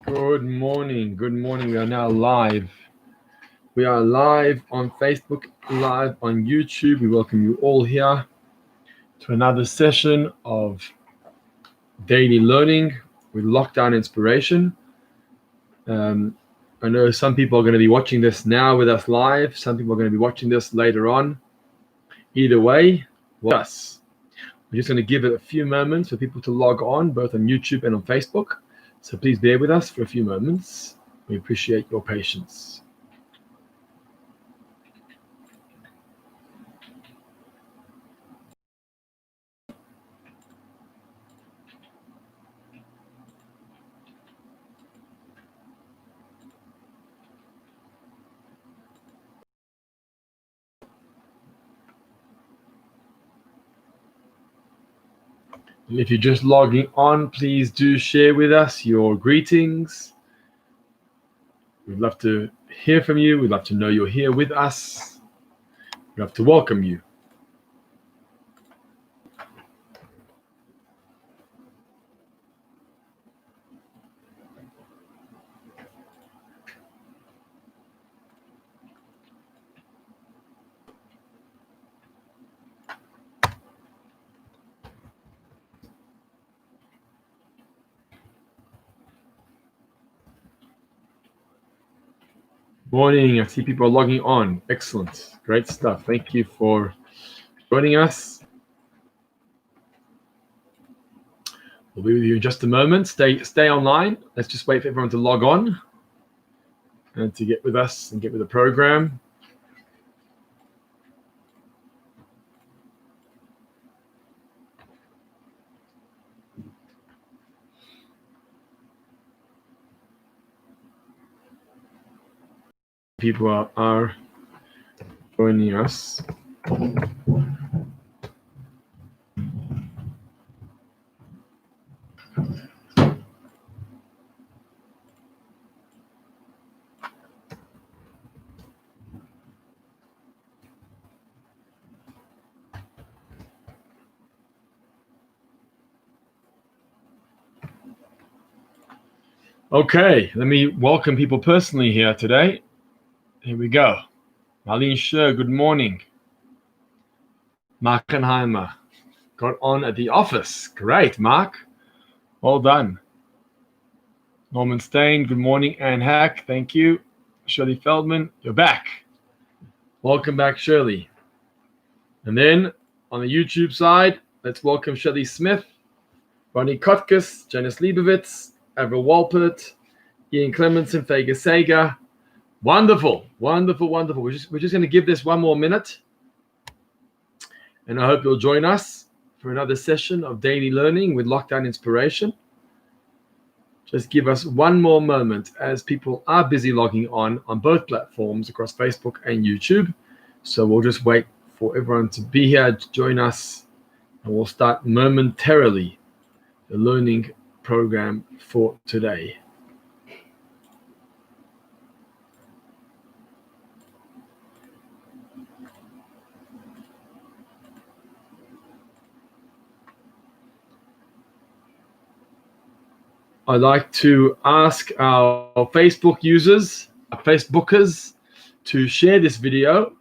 Good morning. Good morning. We are now live. We are live on Facebook, live on YouTube. We welcome you all here to another session of daily learning with lockdown inspiration. I know some people are going to be watching this now with us live. Some people are going to be watching this later on. Either way, us. We're just going to give it a few moments for people to log on, both on YouTube and on Facebook. So please bear with us for a few moments. We appreciate your patience. And if you're just logging on, please do share with us your greetings. We'd love to hear from you. We'd love to know you're here with us. We'd love to welcome you. Morning. I see people are logging on. Excellent. Great stuff. Thank you for joining us. We'll be with you in just a moment. Stay online. Let's just wait for everyone to log on and to get with us and get with the program. People are joining us. Okay, let me welcome people personally here today. Here we go. Marlene Scher, good morning. Markenheimer got on at the office. Great, Mark. Well done. Norman Stain, good morning. Anne Hack, thank you. Shirley Feldman, you're back. Welcome back, Shirley. And then on the YouTube side, let's welcome Shirley Smith, Ronnie Kotkes, Janice Leibovitz, Avril Walpert, Ian Clemenson, Fega Sega. Wonderful, wonderful, wonderful. We're just going to give this one more minute. And I hope you'll join us for another session of daily learning with lockdown inspiration. Just give us one more moment as people are busy logging on both platforms across Facebook and YouTube. So we'll just wait for everyone to be here to join us, and we'll start momentarily the learning program for today. I'd like to ask our Facebook users, our Facebookers, to share this video,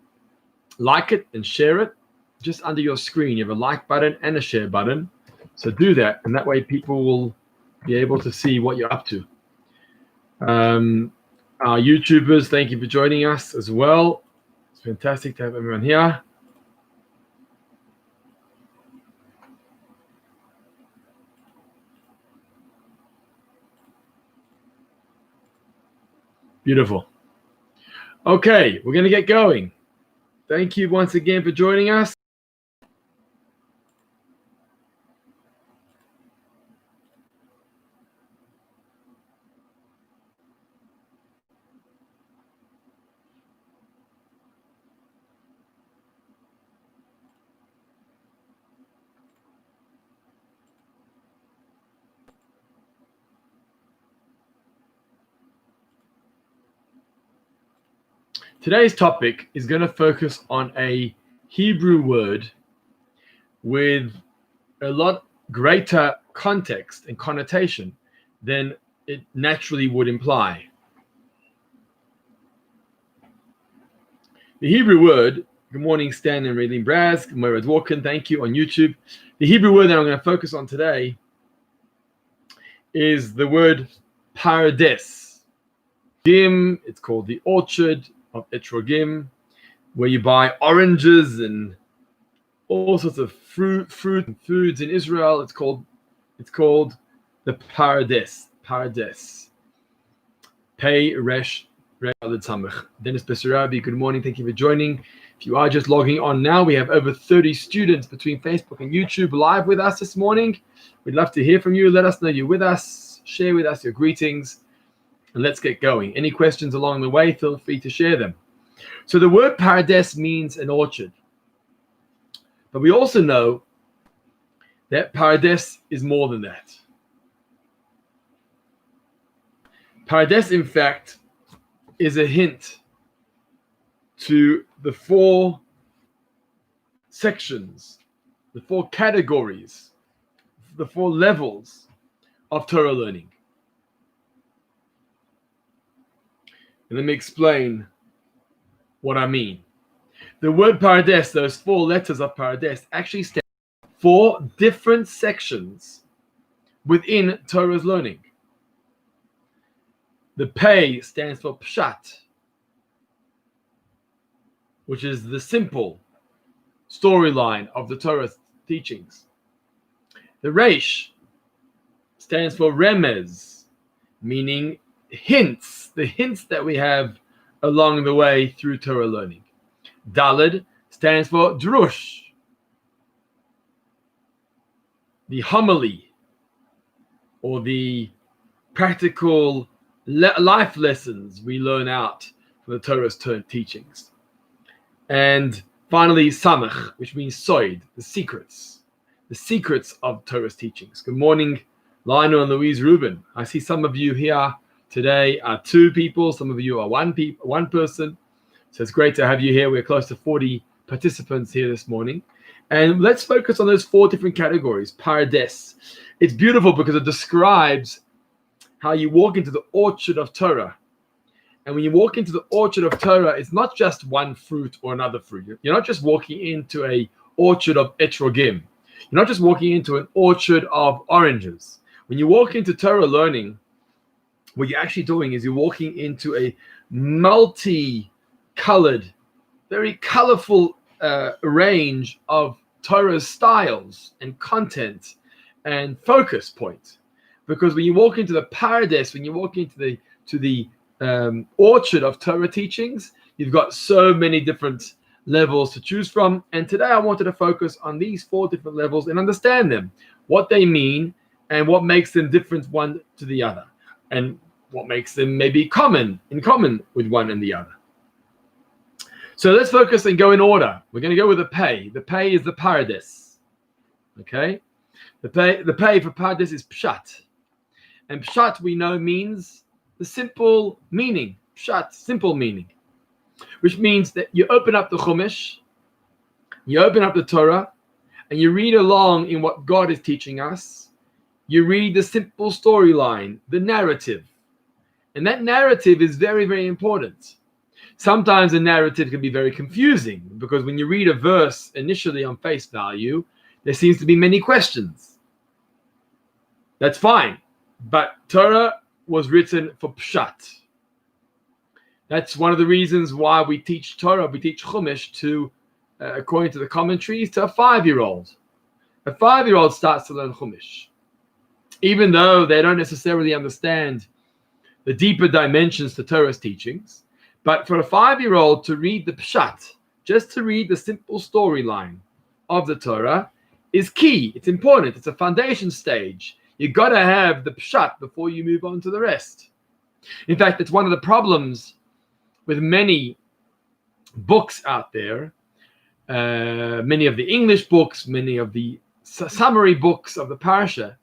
like it and share it. Just under your screen, you have a like button and a share button. So do that, and that way people will be able to see what you're up to. Our YouTubers, thank you for joining us as well. It's fantastic to have everyone here. Beautiful. Okay, we're going to get going. Thank you once again for joining us. Today's topic is going to focus on a Hebrew word with a lot greater context and connotation than it naturally would imply. The Hebrew word, good morning, Stan and Raylene Braz, Moira Dworkin, thank you, on YouTube. The Hebrew word that I'm going to focus on today is the word Pardes. Gim, it's called the orchard of Etrogim, where you buy oranges and all sorts of fruit and foods in Israel. It's called the Pardes. Pardes. Pei Resh Dennis Besarabi, good morning. Thank you for joining. If you are just logging on now, we have over 30 students between Facebook and YouTube live with us this morning. We'd love to hear from you. Let us know you're with us. Share with us your greetings. And let's get going. Any questions along the way, feel free to share them. So the word Pardes means an orchard. But we also know that Pardes is more than that. Pardes, in fact, is a hint to the 4 sections, the 4 categories, the 4 levels of Torah learning. And let me explain what I mean. The word Pardes, those 4 letters of Pardes, actually stand for 4 different sections within Torah's learning. The Pei stands for Pshat, which is the simple storyline of the Torah's teachings. The Resh stands for Remez, meaning hints, the hints that we have along the way through Torah learning. Daled stands for Drush, the homily, or the practical life lessons we learn out from the Torah's teachings. And finally, Samach, which means Soid, the secrets of Torah's teachings. Good morning, Lionel and Louise Rubin. I see some of you here today are 2 people, some of you are one person. So it's great to have you here. We're close to 40 participants here this morning. And let's focus on those 4 different categories. Pardes. It's beautiful because it describes how you walk into the orchard of Torah. And when you walk into the orchard of Torah, it's not just one fruit or another fruit. You're not just walking into an orchard of Etrogim. You're not just walking into an orchard of oranges. When you walk into Torah learning, what you're actually doing is you're walking into a multi-colored, very colorful range of Torah's styles and content and focus points. Because when you walk into the Pardes, when you walk into the orchard of Torah teachings, you've got so many different levels to choose from. And today I wanted to focus on these 4 different levels and understand them, what they mean, and what makes them different one to the other, and what makes them maybe in common with one and the other. So let's focus and go in order. We're going to go with the Pei. The Pei is the Pardes. Okay? The Pei for Pardes is Pshat. And Pshat, we know, means the simple meaning. Pshat, simple meaning. Which means that you open up the Chumash, you open up the Torah, and you read along in what God is teaching us. You read the simple storyline, the narrative. And that narrative is very, very important. Sometimes a narrative can be very confusing because when you read a verse initially on face value, there seems to be many questions. That's fine. But Torah was written for Pshat. That's one of the reasons why we teach Torah, we teach Chumash to, according to the commentaries, to a 5-year-old. A 5-year-old starts to learn Chumash. Even though they don't necessarily understand the deeper dimensions to Torah's teachings. But for a 5-year-old to read the Pshat, just to read the simple storyline of the Torah, is key. It's important. It's a foundation stage. You got to have the Pshat before you move on to the rest. In fact, it's one of the problems with many books out there, many of the English books, many of the summary books of the Parsha,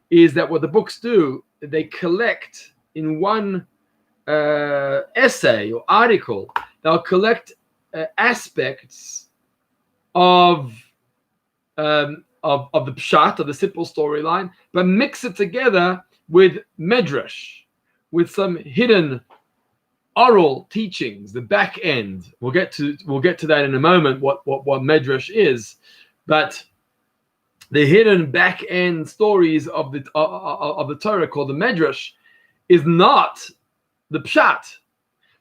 is that what the books do, they collect in one essay or article, they'll collect aspects of the Pshat, of the simple storyline, but mix it together with medrash, with some hidden oral teachings, the back end. We'll get to that in a moment. What medrash is, but the hidden back end stories of the Torah called the medrash is not the pshat.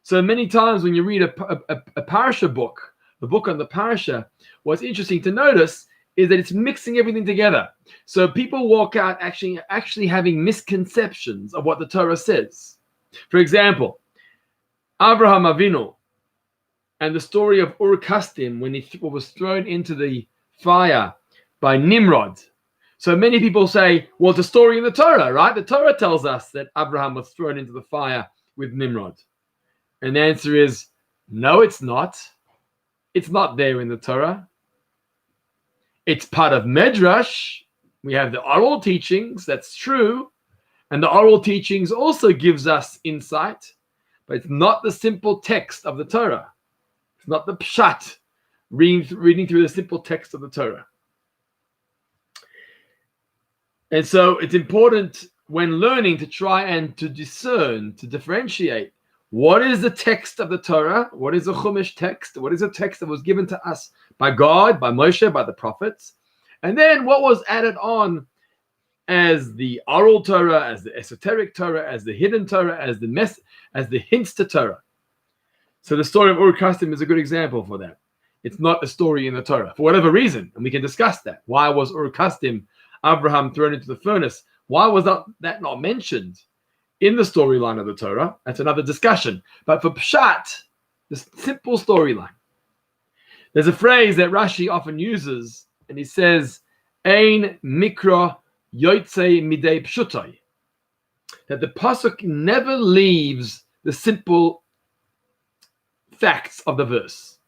So many times when you read a parasha book, the book on the parasha, what's interesting to notice is that it's mixing everything together. So people walk out actually having misconceptions of what the Torah says. For example, Abraham Avinu and the story of Ur-Kasdim when he was thrown into the fire by Nimrod. So many people say, well, it's a story in the Torah, right? The Torah tells us that Abraham was thrown into the fire with Nimrod. And the answer is, no, it's not. It's not there in the Torah. It's part of Medrash. We have the oral teachings, that's true. And the oral teachings also gives us insight, but it's not the simple text of the Torah. It's not the pshat, reading through the simple text of the Torah. And so it's important when learning to try and to discern, to differentiate what is the text of the Torah, what is the Chumash text, what is the text that was given to us by God, by Moshe, by the prophets, and then what was added on as the oral Torah, as the esoteric Torah, as the hidden Torah, as the hints to Torah. So the story of Ur-Kasdim is a good example for that. It's not a story in the Torah for whatever reason, and we can discuss that. Why was Ur-Kasdim, Abraham, thrown into the furnace? Why was that not mentioned in the storyline of the Torah? That's another discussion. But for Pshat, the simple storyline, there's a phrase that Rashi often uses, and he says, Ein mikra yotzei midei pshutai, that the pasuk never leaves the simple facts of the verse.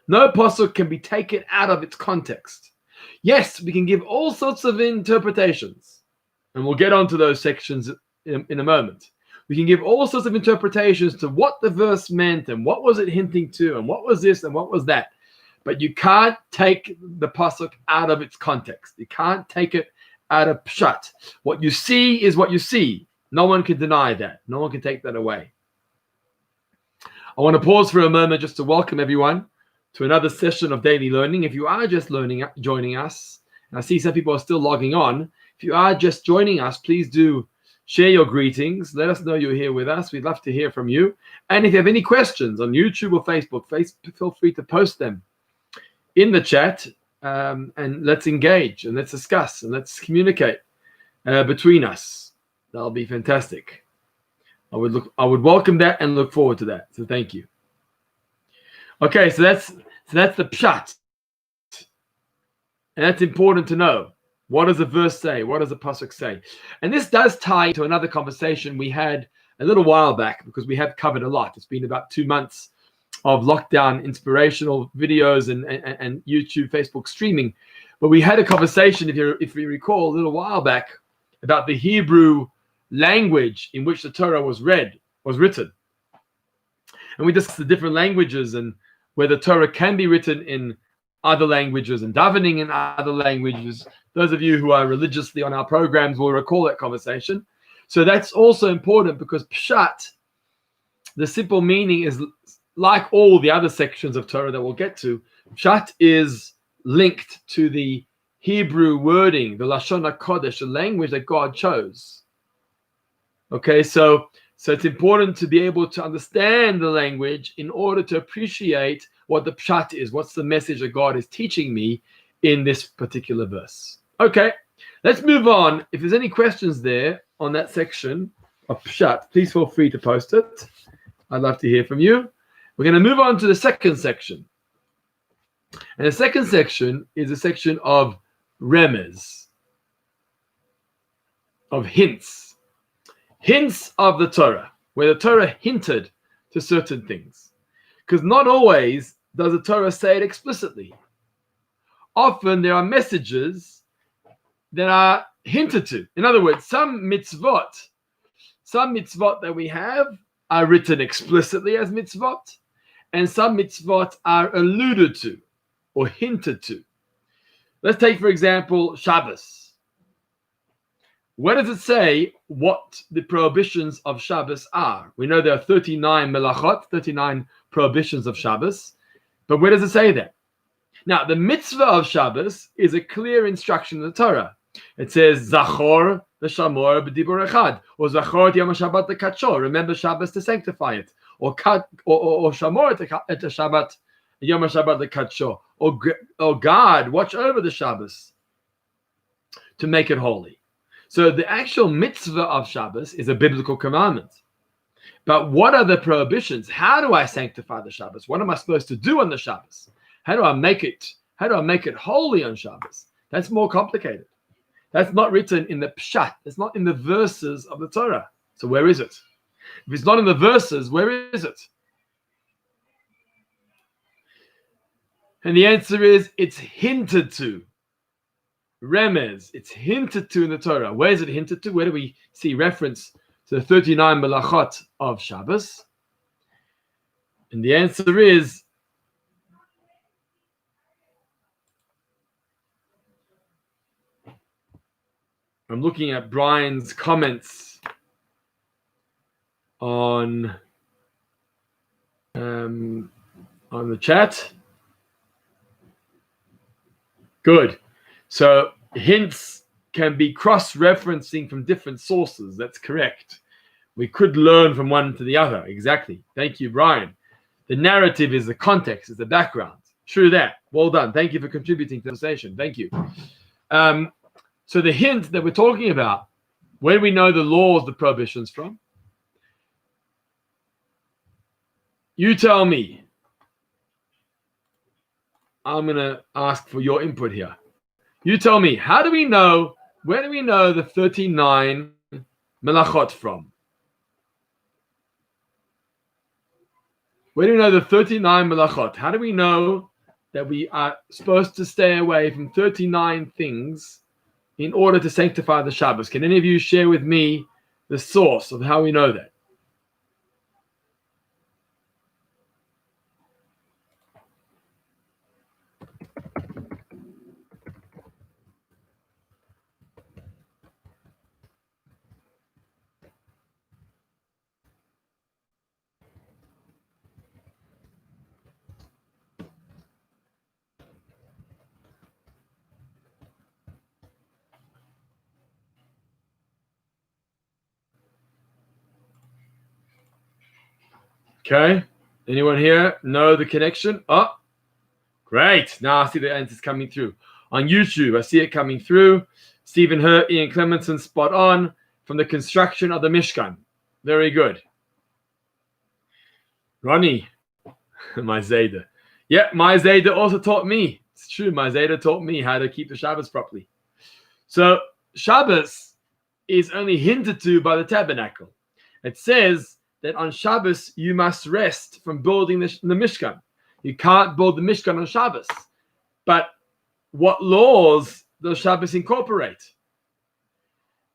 No pasuk can be taken out of its context. Yes, we can give all sorts of interpretations, and we'll get onto those sections in a moment. We can give all sorts of interpretations to what the verse meant and what was it hinting to and what was this and what was that. But you can't take the pasuk out of its context. You can't take it out of pshat. What you see is what you see. No one can deny that. No one can take that away. I want to pause for a moment just to welcome everyone to another session of daily learning. If you are just joining us, and I see some people are still logging on, if you are just joining us, please do share your greetings. Let us know you're here with us. We'd love to hear from you. And if you have any questions on YouTube or Facebook, feel free to post them in the chat, and let's engage and let's discuss and let's communicate between us. That'll be fantastic. I would welcome that and look forward to that. So thank you. Okay, so that's the pshat, and that's important to know. What does the verse say? What does the pasuk say? And this does tie to another conversation we had a little while back, because we have covered a lot. It's been about 2 months of lockdown inspirational videos and YouTube, Facebook streaming. But we had a conversation, if you recall, a little while back, about the Hebrew language in which the Torah was written. And we discussed the different languages and whether Torah can be written in other languages and davening in other languages. Those of you who are religiously on our programs will recall that conversation. So that's also important, because pshat, the simple meaning, is like all the other sections of Torah that we'll get to. Pshat is linked to the Hebrew wording, the Lashon HaKodesh, the language that God chose. Okay, so it's important to be able to understand the language in order to appreciate what the pshat is. What's the message that God is teaching me in this particular verse? Okay, let's move on. If there's any questions there on that section of pshat, please feel free to post it. I'd love to hear from you. We're going to move on to the second section. And the second section is a section of remez, of hints. Hints of the Torah, where the Torah hinted to certain things. Because not always does the Torah say it explicitly. Often there are messages that are hinted to. In other words, some mitzvot that we have are written explicitly as mitzvot, and some mitzvot are alluded to or hinted to. Let's take, for example, Shabbos. where does it say what the prohibitions of Shabbos are? We know there are 39 melachot, 39 prohibitions of Shabbos, but where does it say that? Now, the mitzvah of Shabbos is a clear instruction in the Torah. It says, Zachor v'shamor b'dibur echad, or Zachor et Yom HaShabbat l'kadshor, remember Shabbos to sanctify it, or Shamor et Shabbat, Yom HaShabbat l'kadshor, or God, watch over the Shabbos to make it holy. So the actual mitzvah of Shabbos is a biblical commandment. But what are the prohibitions? How do I sanctify the Shabbos? What am I supposed to do on the Shabbos? How do I make it holy on Shabbos? That's more complicated. That's not written in the pshat. It's not in the verses of the Torah. So where is it? If it's not in the verses, where is it? And the answer is, it's hinted to. Remez, it's hinted to in the Torah. Where is it hinted to? Where do we see reference to the 39 melachot of Shabbos? And the answer is, I'm looking at Brian's comments on the chat. Good. So hints can be cross-referencing from different sources. That's correct. We could learn from one to the other. Exactly. Thank you, Brian. The narrative is the context, is the background. True that. Well done. Thank you for contributing to the conversation. Thank you. So the hint that we're talking about, where do we know the laws, the prohibitions from? You tell me. I'm going to ask for your input here. You tell me, where do we know the 39 melachot from? Where do we know the 39 melachot? How do we know that we are supposed to stay away from 39 things in order to sanctify the Shabbos? Can any of you share with me the source of how we know that? Okay. Anyone here know the connection? Oh, great. Now I see the answers coming through. On YouTube, I see it coming through. Stephen Hurt, Ian Clemenson, spot on. From the construction of the Mishkan. Very good. Ronnie, my Zayda. Yeah, my Zayda also taught me. It's true, my Zayda taught me how to keep the Shabbos properly. So Shabbos is only hinted to by the tabernacle. It says that on Shabbos you must rest from building the Mishkan. You can't build the Mishkan on Shabbos. But what laws does Shabbos incorporate?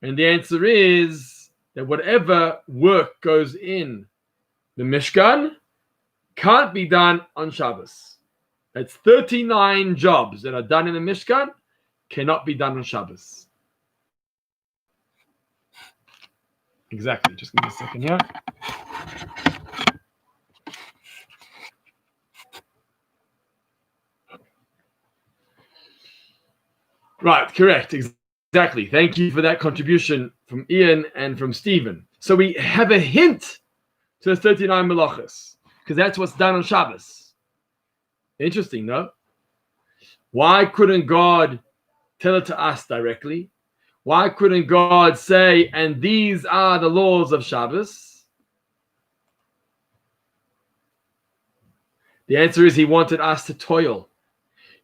And the answer is that whatever work goes in the Mishkan can't be done on Shabbos. That's 39 jobs that are done in the Mishkan cannot be done on Shabbos. Exactly. Just give me a second here. Right, correct. Exactly. Thank you for that contribution from Ian and from Stephen. So we have a hint to the 39 melachos, because that's what's done on Shabbos. Interesting, no? Why couldn't God tell it to us directly? Why couldn't God say, and these are the laws of Shabbos? The answer is he wanted us to toil.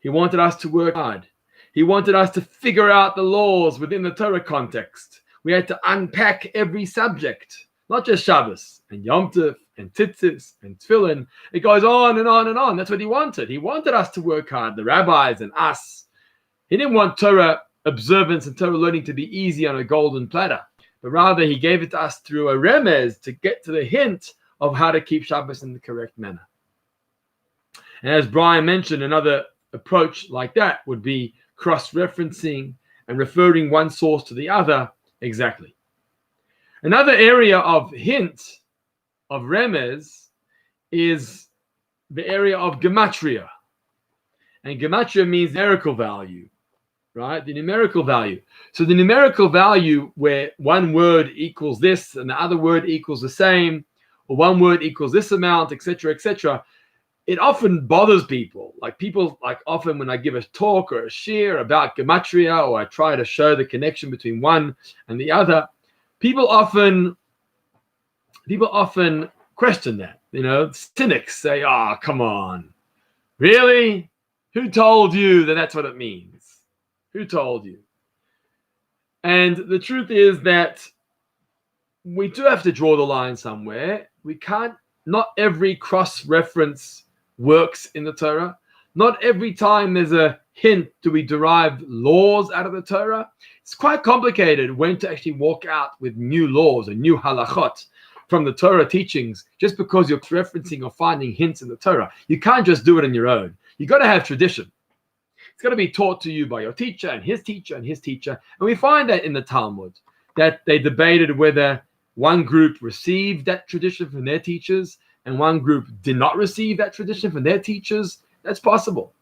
He wanted us to work hard. He wanted us to figure out the laws within the Torah context. We had to unpack every subject, not just Shabbos and Yom Tov and Tzitzis and Tefillin. It goes on and on and on. That's what he wanted. He wanted us to work hard, the rabbis and us. He didn't want Torah observance and Torah learning to be easy on a golden platter, but rather he gave it to us through a remez to get to the hint of how to keep Shabbos in the correct manner. And as Brian mentioned, another approach like that would be cross-referencing and referring one source to the other Exactly. Another area of hint, of remez, is the area of gematria. And gematria means numerical value, right? The numerical value. So the numerical value where one word equals this and the other word equals the same, or one word equals this amount, etc., etc., it often bothers people. Like often when I give a talk or a shir about gematria, or I try to show the connection between one and the other, people often question that. Cynics say, "Oh, come on, really? Who told you that that's what it means? Who told you?" And the truth is that we do have to draw the line somewhere. We can't. Not every cross-reference works in the Torah. Not every time there's a hint do we derive laws out of the Torah. It's quite complicated when to actually walk out with new laws and new halachot from the Torah teachings just because you're referencing or finding hints in the Torah. You can't just do it on your own. You got to have tradition. It's got to be taught to you by your teacher and his teacher and his teacher. And we find that in the Talmud, that they debated whether one group received that tradition from their teachers and one group did not receive that tradition from their teachers. That's possible.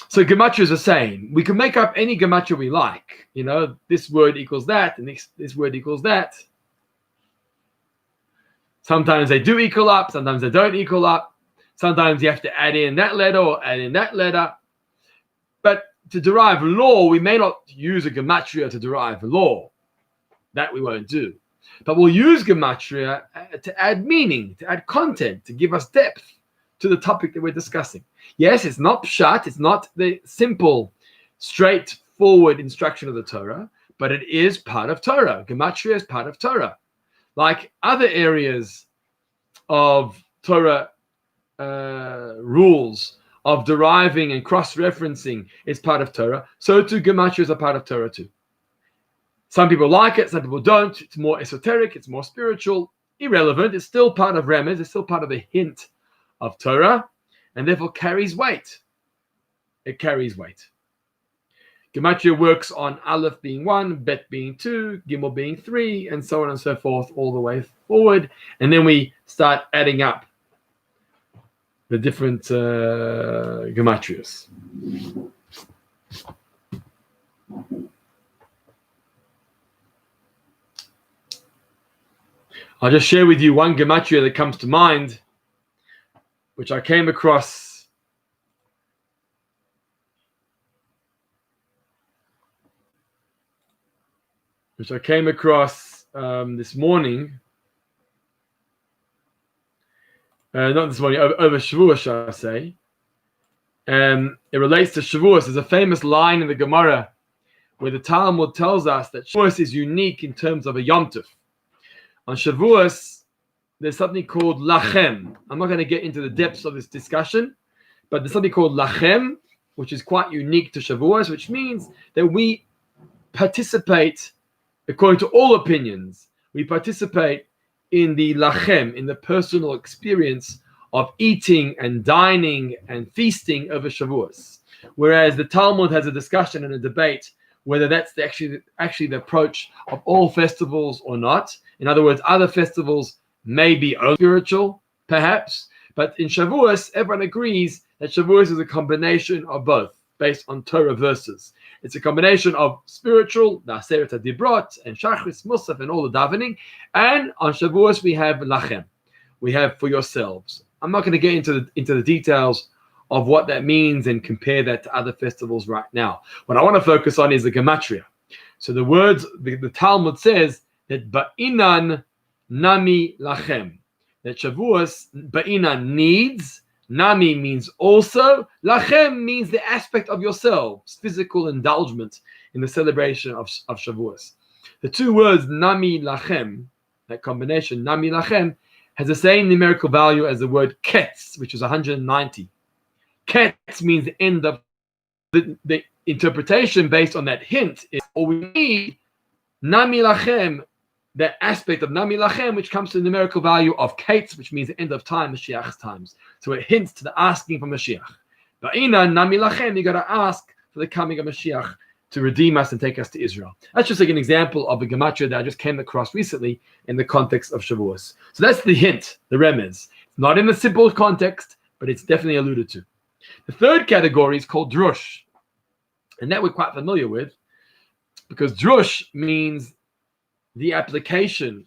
So gematria is the same. We can make up any gematria we like. This word equals that, and this word equals that. Sometimes they do equal up, sometimes they don't equal up. Sometimes you have to add in that letter or add in that letter. But to derive law, we may not use a gematria to derive law. That we won't do. But we'll use gematria to add meaning, to add content, to give us depth to the topic that we're discussing. Yes, it's not pshat, it's not the simple, straightforward instruction of the Torah, but it is part of Torah. Gematria is part of Torah. Like other areas of Torah rules of deriving and cross-referencing is part of Torah, so too gematria is a part of Torah too. Some people like it, some people don't. It's more esoteric, it's more spiritual, irrelevant. It's still part of remez, it's still part of the hint of Torah, and therefore carries weight. It carries weight. Gematria works on Aleph being 1, Bet being 2, Gimel being 3, and so on and so forth all the way forward. And then we start adding up the different gematrias. I'll just share with you one gematria that comes to mind, which I came across this morning. Not this morning, over Shavuos, shall I say. It relates to Shavuos. There's a famous line in the Gemara where the Talmud tells us that Shavuos is unique in terms of a Yom Tov. On Shavuos, there's something called lachem. I'm not going to get into the depths of this discussion, but there's something called lachem, which is quite unique to Shavuos, which means that we participate, according to all opinions, we participate in the lachem, in the personal experience of eating and dining and feasting over Shavuos. Whereas the Talmud has a discussion and a debate whether that's actually the approach of all festivals or not. In other words, other festivals may be spiritual, perhaps, but in Shavuos, everyone agrees that Shavuos is a combination of both, based on Torah verses. It's a combination of spiritual, the Aseret HaDibrot, and Shachris, Musaf, and all the davening, and on Shavuos we have Lachem. We have for yourselves. I'm not going to get into the details of what that means and compare that to other festivals right now. What I want to focus on is the gematria. So the words, the Talmud says that Ba'inan Nami Lachem. That Shavuos, Ba'inan needs, Nami means also, Lachem means the aspect of yourselves, physical indulgence in the celebration of Shavuos. The two words Nami Lachem, that combination Nami Lachem, has the same numerical value as the word Ketz, which is 190. Ketz means the end of the interpretation based on that hint is all we need Nami Lachem, that aspect of Nami Lachem, which comes to the numerical value of Ketz, which means the end of time, Mashiach's times. So it hints to the asking for Mashiach. But in Nami Lachem, you got to ask for the coming of Mashiach to redeem us and take us to Israel. That's just like an example of a gematria that I just came across recently in the context of Shavuos. So that's the hint, the remez. It's not in the simple context, but it's definitely alluded to. The third category is called drush, and that we're quite familiar with, because drush means the application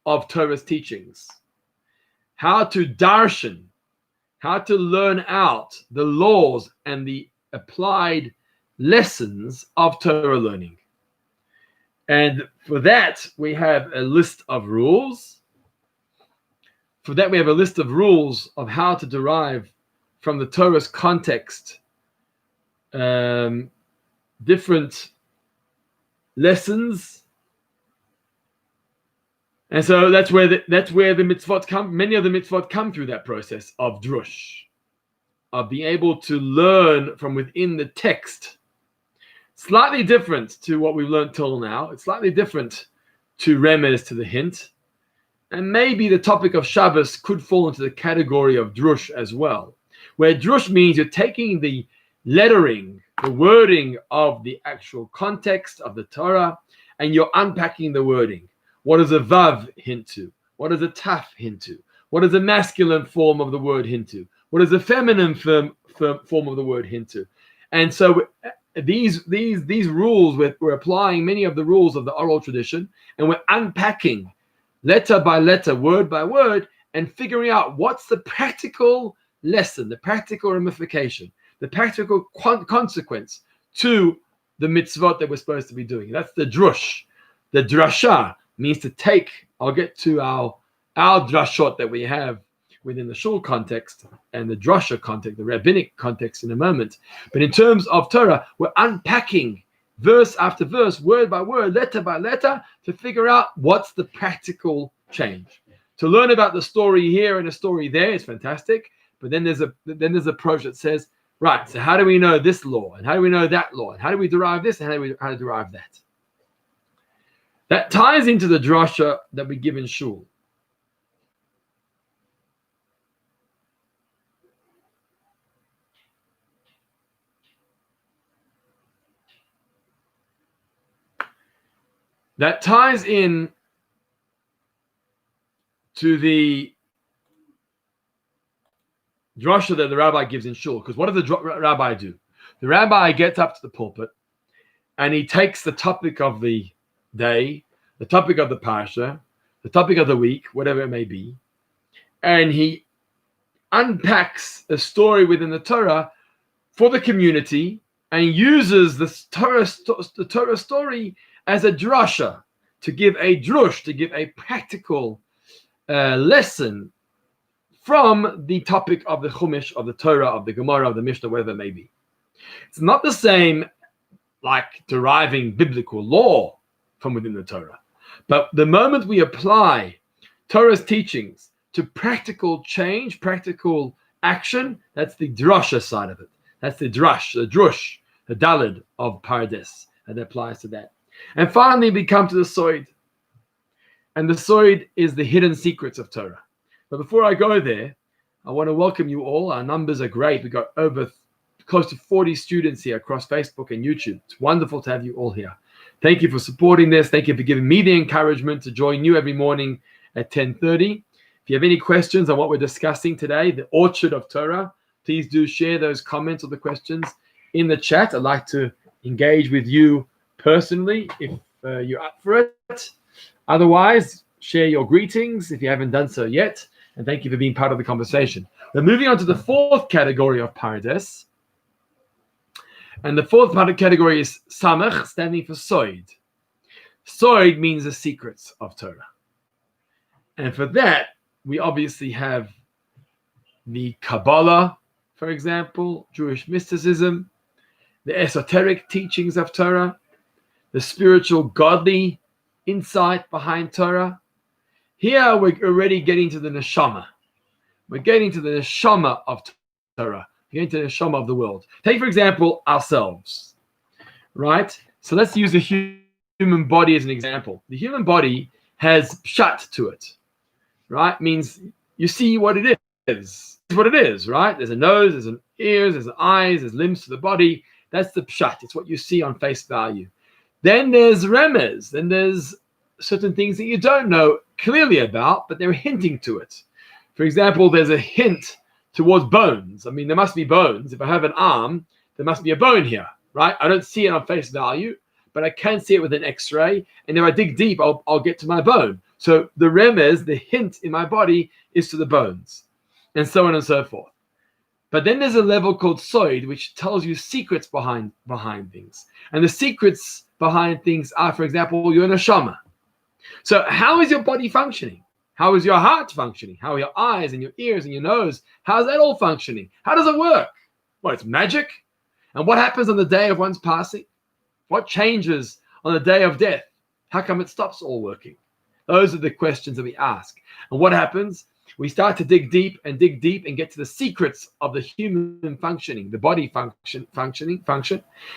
of Torah's teachings. How to darshan, how to learn out the laws and the applied lessons of Torah learning. And for that, we have a list of rules. For that, we have a list of rules of how to derive from the Torah's context different lessons. And so that's where the mitzvot come. Many of the mitzvot come through that process of drush, of being able to learn from within the text. Slightly different to what we've learned till now. It's slightly different to remez, to the hint. And maybe the topic of Shabbos could fall into the category of drush as well, where drush means you're taking the lettering, the wording of the actual context of the Torah, and you're unpacking the wording. What does a vav hint to? What does a taf hint to? What does a masculine form of the word hint to? What does a feminine form of the word hint to? And so these rules, we're applying many of the rules of the oral tradition, and we're unpacking letter by letter, word by word, and figuring out what's the practical lesson, the practical ramification, the practical consequence to the mitzvot that we're supposed to be doing. That's the drush. The drasha means to take. I'll get to our drashot that we have within the shul context and the drasha context, the rabbinic context in a moment. But in terms of Torah, we're unpacking verse after verse, word by word, letter by letter, to figure out what's the practical change. To learn about the story here and a story there is fantastic, but then there's an approach that says, right, so how do we know this law, and how do we know that law, and how do we derive this, and how to derive that? That ties into the drasha that we give in shul. That ties in to the drasha that the rabbi gives in shul. Because what does the rabbi do? The rabbi gets up to the pulpit and he takes the topic of the day, the topic of the parsha, the topic of the week, whatever it may be, and he unpacks a story within the Torah for the community and uses the Torah story as a drasha, to give a drush, to give a practical lesson from the topic of the Chumash, of the Torah, of the Gemara, of the Mishnah, whatever it may be. It's not the same like deriving biblical law from within the Torah. But the moment we apply Torah's teachings to practical change, practical action, that's the drasha side of it. That's the drush, the dalid of Pardes, and that applies to that. And finally, we come to the soid. And the soid is the hidden secrets of Torah. But before I go there, I want to welcome you all. Our numbers are great. We've got over close to 40 students here across Facebook and YouTube. It's wonderful to have you all here. Thank you for supporting this. Thank you for giving me the encouragement to join you every morning at 10:30. If you have any questions on what we're discussing today, the orchard of Torah, please do share those comments or the questions in the chat. I'd like to engage with you personally if you're up for it. Otherwise, share your greetings if you haven't done so yet. And thank you for being part of the conversation. We're moving on to the fourth category of Pardes. And the fourth category is Samech, standing for Soid. Soid means the secrets of Torah. And for that, we obviously have the Kabbalah, for example, Jewish mysticism, the esoteric teachings of Torah, the spiritual, godly insight behind Torah. Here we're already getting to the neshama. We're getting to the neshama of Torah. We're getting to the neshama of the world. Take, for example, ourselves, right? So let's use the human body as an example. The human body has pshat to it, right? Means you see what it is. It's what it is, right? There's a nose, there's an ears, there's eyes, there's limbs to the body. That's the pshat. It's what you see on face value. Then there's remez. Then there's certain things that you don't know clearly about, but they're hinting to it. For example, there's a hint towards bones. I mean, there must be bones. If I have an arm, there must be a bone here, right? I don't see it on face value, but I can see it with an X-ray. And if I dig deep, I'll get to my bone. So the remez, the hint in my body, is to the bones, and so on and so forth. But then there's a level called soid, which tells you secrets behind things. And the secrets behind things are, for example, your neshama. So how is your body functioning? How is your heart functioning? How are your eyes and your ears and your nose? How's that all functioning? How does it work? Well, it's magic. And what happens on the day of one's passing? What changes on the day of death? How come it stops all working? Those are the questions that we ask. And what happens? We start to dig deep and get to the secrets of the human functioning, the body function,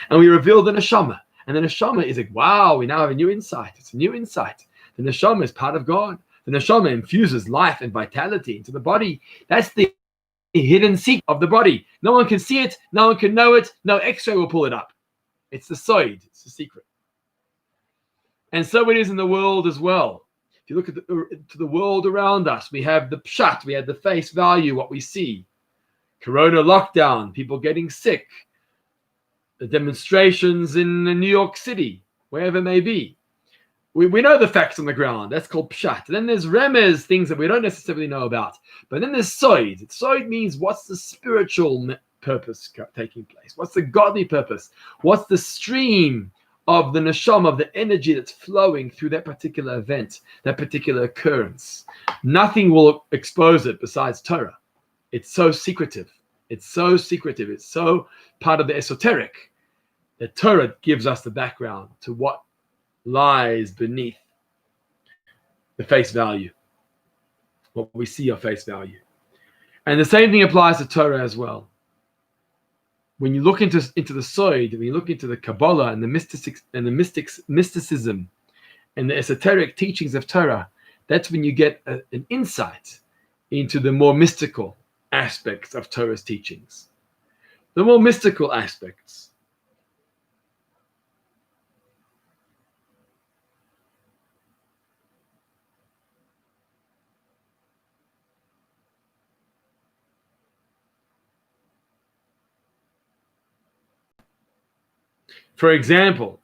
and we reveal the neshama. And the neshama is like, wow, we now have a new insight. It's a new insight. The neshama is part of God. The neshama infuses life and vitality into the body. That's the hidden secret of the body. No one can see it. No one can know it. No X-ray will pull it up. It's the soid. It's the secret. And so it is in the world as well. If you look at the world around us, we have the pshat, we have the face value, what we see. Corona lockdown, people getting sick, the demonstrations in New York City, wherever it may be. We know the facts on the ground. That's called pshat. And then there's remez, things that we don't necessarily know about. But then there's soid. Soid means what's the spiritual purpose taking place? What's the godly purpose? What's the stream of the neshama, of the energy that's flowing through that particular event, that particular occurrence? Nothing will expose it besides Torah. It's so secretive. It's so secretive. It's so part of the esoteric that Torah gives us the background to what lies beneath the face value, what we see of face value. And the same thing applies to Torah as well. When you look into the soid, when you look into the Kabbalah and the mysticism and the esoteric teachings of Torah, that's when you get an insight into the more mystical aspects of Torah's teachings. The more mystical aspects. For example,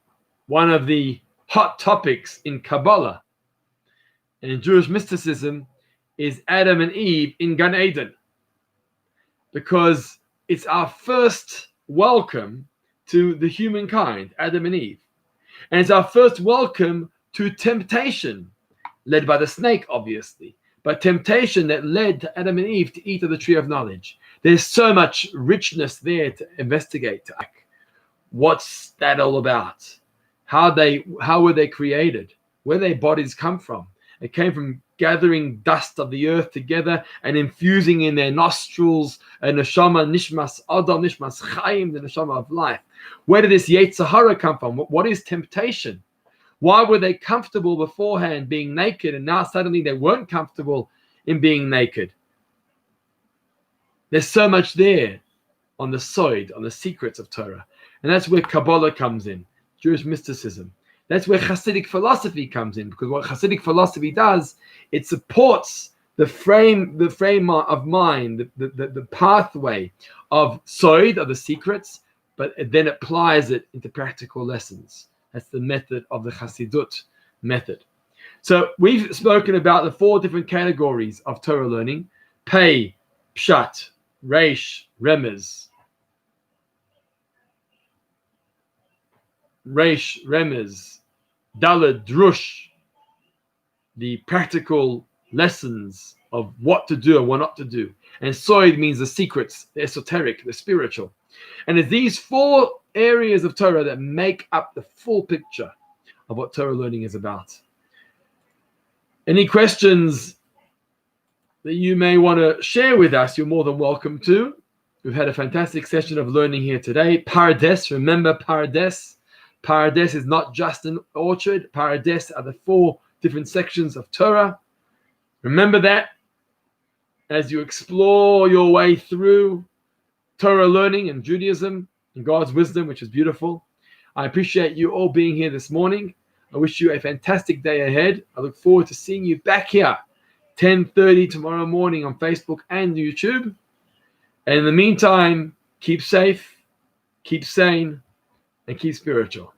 one of the hot topics in Kabbalah and in Jewish mysticism is Adam and Eve in Gan Eden, because it's our first welcome to the humankind, Adam and Eve. And it's our first welcome to temptation, led by the snake, obviously, but temptation that led to Adam and Eve to eat of the tree of knowledge. There's so much richness there to investigate, to act. What's that all about? How were they created? Where their bodies come from? It came from gathering dust of the earth together and infusing in their nostrils a neshama, nishmas adam, nishmas chaim, the neshama of life. Where did this Yetzer Hara come from? What is temptation? Why were they comfortable beforehand being naked, and now suddenly they weren't comfortable in being naked? There's so much there on the soid, on the secrets of Torah. And that's where Kabbalah comes in, Jewish mysticism. That's where Hasidic philosophy comes in, because what Hasidic philosophy does, it supports the frame of mind, the pathway of soid, of the secrets, but it then applies it into practical lessons. That's the method of the Hasidut method. So we've spoken about the 4 different categories of Torah learning: Pei, Pshat, Reish, Remez. Reish, Remez, Daled, Drush, the practical lessons of what to do and what not to do. And Soid means the secrets, the esoteric, the spiritual. And it's these 4 areas of Torah that make up the full picture of what Torah learning is about. Any questions that you may want to share with us, you're more than welcome to. We've had a fantastic session of learning here today. Pardes, remember Pardes. Pardes is not just an orchard. Pardes are the 4 different sections of Torah. Remember that as you explore your way through Torah learning and Judaism. in God's wisdom, which is beautiful. I appreciate you all being here this morning. I wish you a fantastic day ahead. I look forward to seeing you back here 10:30 tomorrow morning on Facebook and YouTube. And in the meantime, keep safe, keep sane, and keep spiritual.